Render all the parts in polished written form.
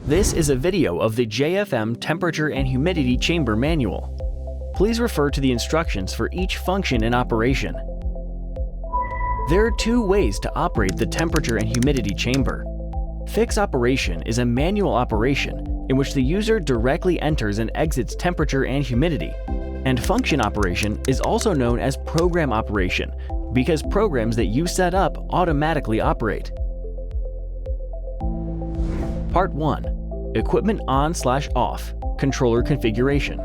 This is a video of the JFM Temperature and Humidity Chamber Manual. Please refer to the instructions for each function and operation. There are two ways to operate the temperature and humidity chamber. Fix operation is a manual operation in which the user directly enters and exits temperature and humidity. And function operation is also known as program operation because programs that you set up automatically operate. Part 1. Equipment on/off, controller configuration.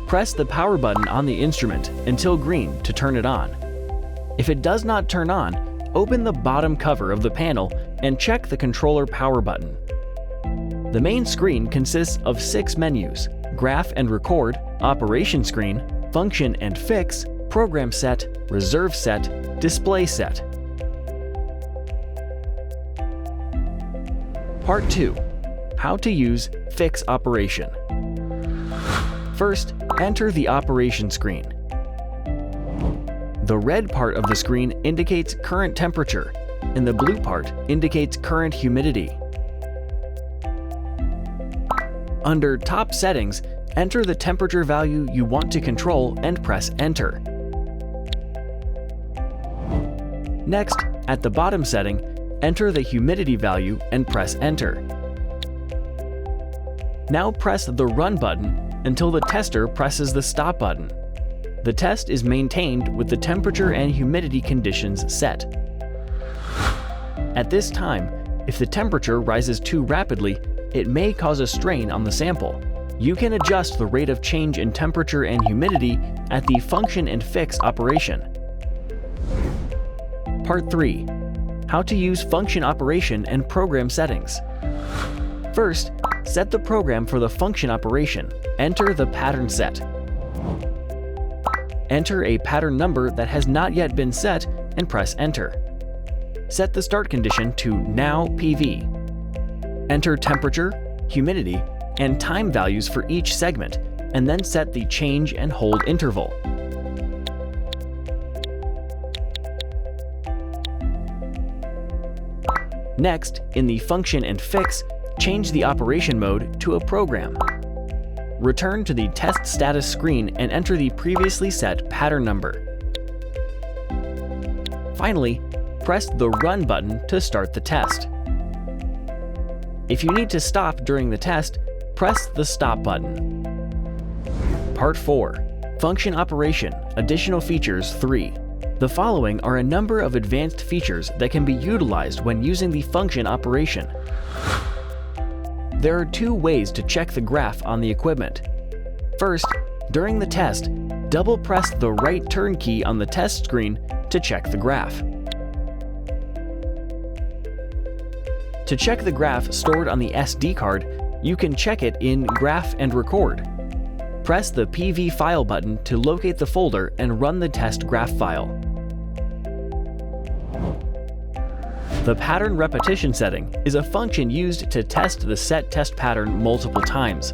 Press the power button on the instrument until green to turn it on. If it does not turn on, open the bottom cover of the panel and check the controller power button. The main screen consists of 6 menus: Graph and Record, Operation Screen, Function and Fix, Program Set, Reserve Set, Display Set. Part 2. How to use Fix operation. First, enter the operation screen. The red part of the screen indicates current temperature, and the blue part indicates current humidity. Under Top Settings, enter the temperature value you want to control and press Enter. Next, at the bottom setting, enter the humidity value and press Enter. Now press the Run button until the tester presses the Stop button. The test is maintained with the temperature and humidity conditions set. At this time, if the temperature rises too rapidly, it may cause a strain on the sample. You can adjust the rate of change in temperature and humidity at the Function and Fix operation. Part 3. How to use function operation and program settings. First, set the program for the function operation. Enter the pattern set. Enter a pattern number that has not yet been set and press Enter. Set the start condition to Now PV. Enter temperature, humidity, and time values for each segment, and then set the change and hold interval. Next, in the Function and Fix, change the operation mode to a program. Return to the test status screen and enter the previously set pattern number. Finally, press the Run button to start the test. If you need to stop during the test, press the Stop button. Part 4. Function Operation, Additional Features 3. The following are a number of advanced features that can be utilized when using the function operation. There are two ways to check the graph on the equipment. First, during the test, double-press the right turn key on the test screen to check the graph. To check the graph stored on the SD card, you can check it in Graph and Record. Press the PV File button to locate the folder and run the test graph file. The pattern repetition setting is a function used to test the set test pattern multiple times.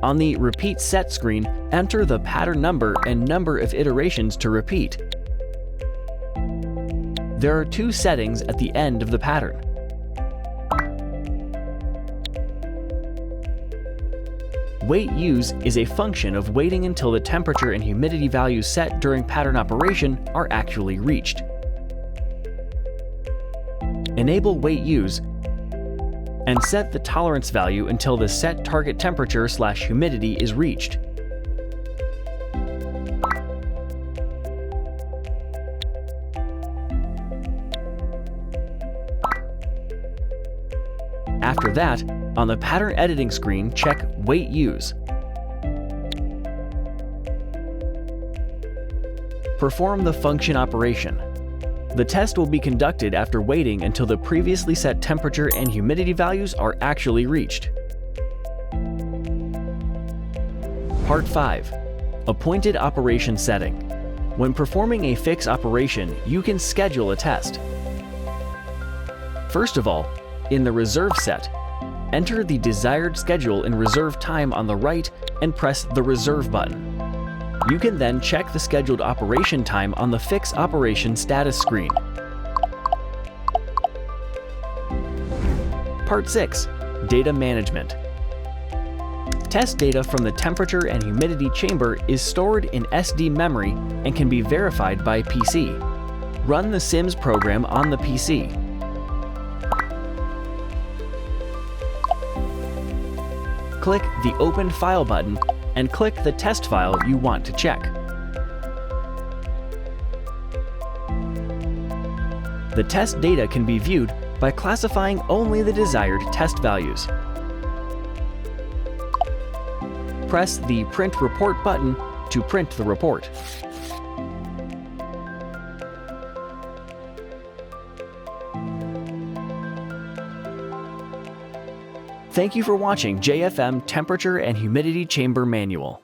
On the Repeat Set screen, enter the pattern number and number of iterations to repeat. There are two settings at the end of the pattern. Wait Use is a function of waiting until the temperature and humidity values set during pattern operation are actually reached. Enable Wait Use and set the tolerance value until the set target temperature/humidity is reached. After that, on the pattern editing screen, check Wait Use. Perform the function operation. The test will be conducted after waiting until the previously set temperature and humidity values are actually reached. Part 5. Appointed Operation Setting. When performing a fix operation, you can schedule a test. First of all, in the Reserve set, enter the desired schedule in reserve time on the right and press the Reserve button. You can then check the scheduled operation time on the Fix Operation status screen. Part 6. Data Management. Test data from the temperature and humidity chamber is stored in SD memory and can be verified by PC. Run the Sims program on the PC. Click the Open File button and click the test file you want to check. The test data can be viewed by classifying only the desired test values. Press the Print Report button to print the report. Thank you for watching JFM Temperature and Humidity Chamber Manual.